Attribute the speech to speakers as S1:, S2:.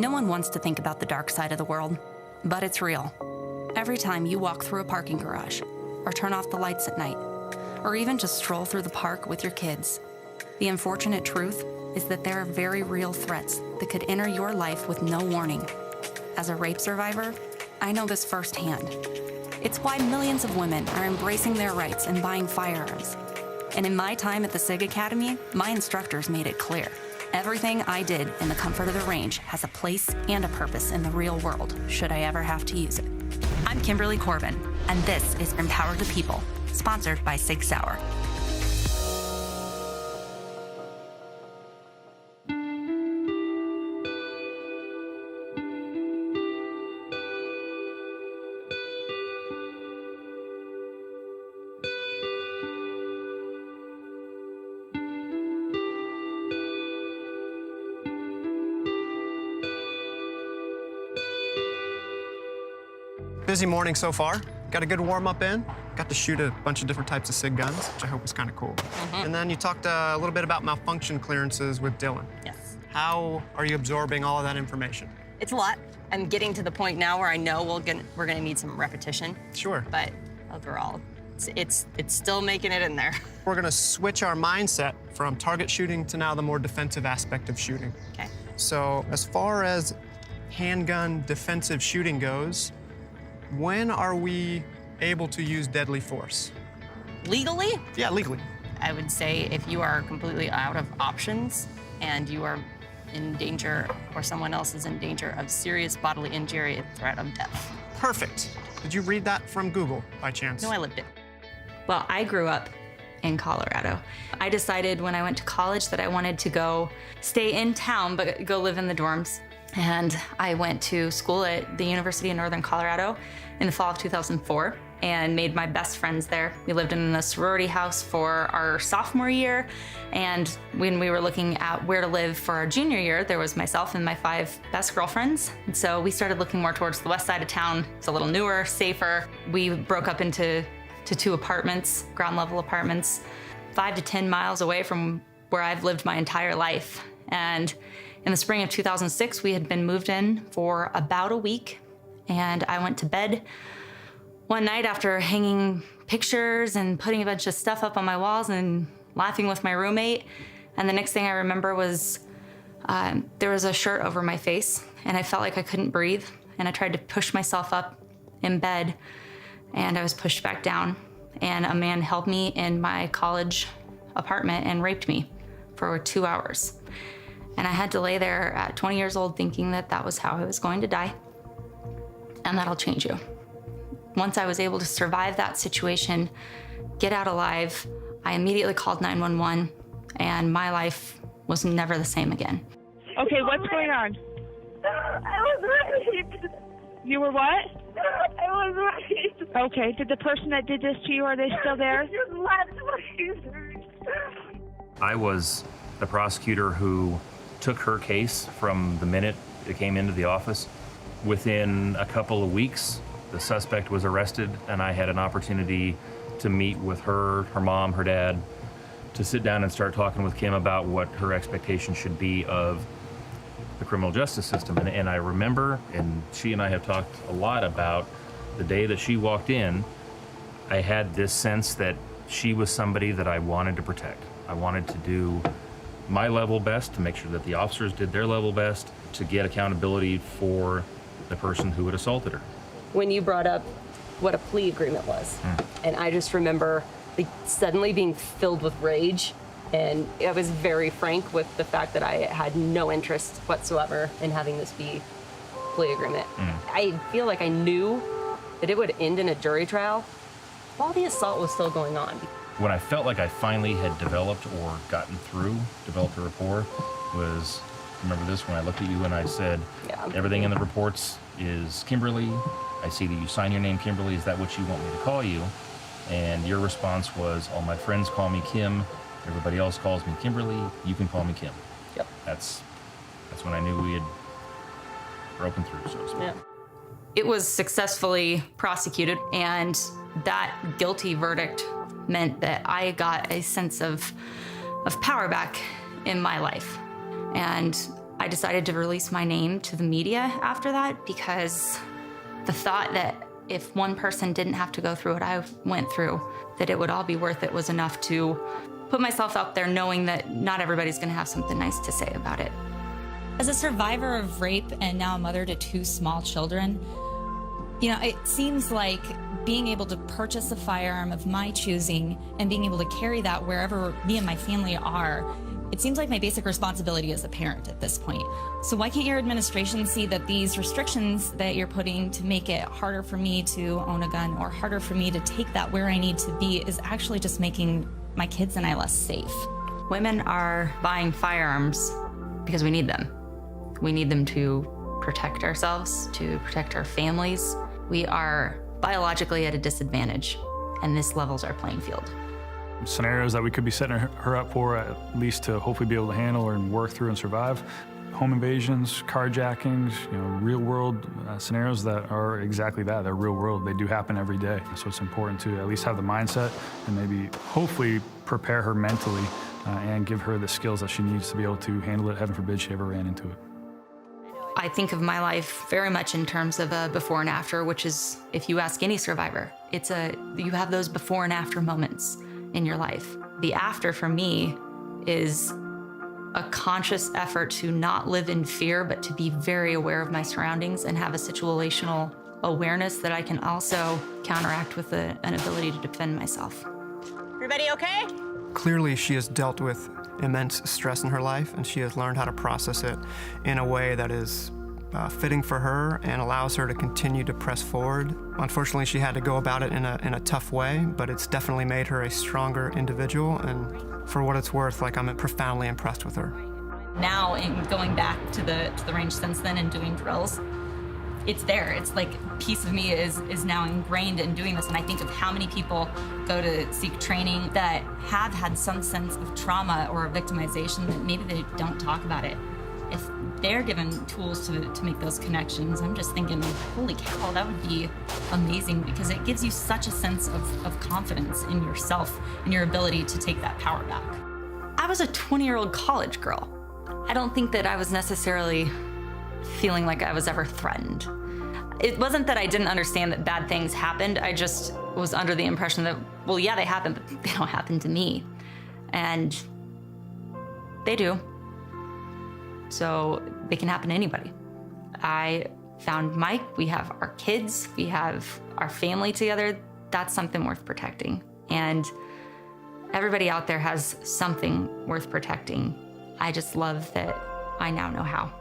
S1: No one wants to think about the dark side of the world, but it's real. Every time you walk through a parking garage, or turn off the lights at night, or even just stroll through the park with your kids, the unfortunate truth is that there are very real threats that could enter your life with no warning. As a rape survivor, I know this firsthand. It's why millions of women are embracing their rights and buying firearms. And in my time at the SIG Academy, my instructors made it clear. Everything I did in the comfort of the range has a place and a purpose in the real world, should I ever have to use it. I'm Kimberly Corban, and this is Empower the People, sponsored by SIG SAUER.
S2: Busy morning so far. Got a good warm-up in. Got to shoot a bunch of different types of SIG guns, which I hope was kind of cool. And then you talked a little bit about malfunction clearances with Dylan.
S3: Yes.
S2: How are you absorbing all of that information?
S3: It's a lot. I'm getting to the point now where I know we're gonna need some repetition.
S2: Sure.
S3: But overall, it's still making it in there.
S2: We're gonna switch our mindset from target shooting to now the more defensive aspect of shooting.
S3: Okay.
S2: So as far as handgun defensive shooting goes, when are we able to use deadly force?
S3: Legally?
S2: Yeah, legally.
S3: I would say if you are completely out of options and you are in danger or someone else is in danger of serious bodily injury and threat of death.
S2: Perfect. Did you read that from Google by chance?
S3: No, I lived it.
S4: Well, I grew up in Colorado. I decided when I went to college that I wanted to go stay in town, but go live in the dorms. And I went to school at the University of Northern Colorado in the fall of 2004 and made my best friends there. We lived in a sorority house for our sophomore year. And when we were looking at where to live for our junior year, there was myself and my 5 best girlfriends. And so we started looking more towards the west side of town. It's a little newer, safer. We broke up into 2 apartments, ground level apartments, 5 to 10 miles away from where I've lived my entire life. And in the spring of 2006, we had been moved in for about a week, and I went to bed one night after hanging pictures and putting a bunch of stuff up on my walls and laughing with my roommate. And the next thing I remember was there was a shirt over my face, and I felt like I couldn't breathe, and I tried to push myself up in bed, and I was pushed back down, and a man held me in my college apartment and raped me for 2 hours. And I had to lay there at 20 years old thinking that that was how I was going to die. And that'll change you. Once I was able to survive that situation, get out alive, I immediately called 911, and my life was never the same again.
S5: Okay, what's going on?
S6: I was raped.
S5: You were what?
S6: I was raped.
S5: Okay, did the person that did this to you, are they still there?
S6: Just left my
S7: I was the prosecutor who took her case from the minute it came into the office. Within a couple of weeks, the suspect was arrested, and I had an opportunity to meet with her mom, her dad, to sit down and start talking with Kim about what her expectations should be of the criminal justice system. And I remember, and she and I have talked a lot about the day that she walked in, I had this sense that she was somebody that I wanted to protect. I wanted to do my level best to make sure that the officers did their level best to get accountability for the person who had assaulted her.
S8: When you brought up what a plea agreement was, and I just remember suddenly being filled with rage, and I was very frank with the fact that I had no interest whatsoever in having this be a plea agreement. I feel like I knew that it would end in a jury trial while the assault was still going on.
S7: When I felt like I finally had developed or developed a rapport, was, remember this, when I looked at you and I said, everything in the reports is Kimberly. I see that you sign your name Kimberly. Is that what you want me to call you? And your response was, all my friends call me Kim. Everybody else calls me Kimberly. You can call me Kim.
S8: Yep.
S7: That's when I knew we had broken through, so to speak.
S8: Yeah.
S4: It was successfully prosecuted, and that guilty verdict meant that I got a sense of power back in my life. And I decided to release my name to the media after that because the thought that if one person didn't have to go through what I went through, that it would all be worth it was enough to put myself out there knowing that not everybody's gonna have something nice to say about it.
S9: As a survivor of rape and now a mother to 2 small children, it seems like being able to purchase a firearm of my choosing and being able to carry that wherever me and my family are, it seems like my basic responsibility as a parent at this point. So why can't your administration see that these restrictions that you're putting to make it harder for me to own a gun or harder for me to take that where I need to be is actually just making my kids and I less safe?
S4: Women are buying firearms because we need them. We need them to protect ourselves, to protect our families. We are biologically at a disadvantage, and this levels our playing field.
S10: Scenarios that we could be setting her up for, at least to hopefully be able to handle and work through and survive. Home invasions, carjackings, real world scenarios that are exactly that. They're real world. They do happen every day. So it's important to at least have the mindset and maybe hopefully prepare her mentally and give her the skills that she needs to be able to handle it. Heaven forbid she ever ran into it.
S4: I think of my life very much in terms of a before and after, which is, if you ask any survivor, you have those before and after moments in your life. The after for me is a conscious effort to not live in fear, but to be very aware of my surroundings and have a situational awareness that I can also counteract with an ability to defend myself.
S11: Everybody okay?
S2: Clearly, she has dealt with immense stress in her life, and she has learned how to process it in a way that is fitting for her and allows her to continue to press forward. Unfortunately, she had to go about it in a tough way, but it's definitely made her a stronger individual, and for what it's worth, I'm profoundly impressed with her.
S9: Now, in going back to the range since then and doing drills, it's there. It's like a piece of me is now ingrained in doing this, and I think of how many people go to seek training that have had some sense of trauma or victimization that maybe they don't talk about it. If they're given tools to make those connections, I'm just thinking, holy cow, that would be amazing, because it gives you such a sense of confidence in yourself and your ability to take that power back.
S4: I was a 20-year-old college girl. I don't think that I was necessarily feeling like I was ever threatened. It wasn't that I didn't understand that bad things happened. I just was under the impression that, well, yeah, they happen, but they don't happen to me. And they do. So they can happen to anybody. I found Mike, we have our kids, we have our family together. That's something worth protecting. And everybody out there has something worth protecting. I just love that I now know how.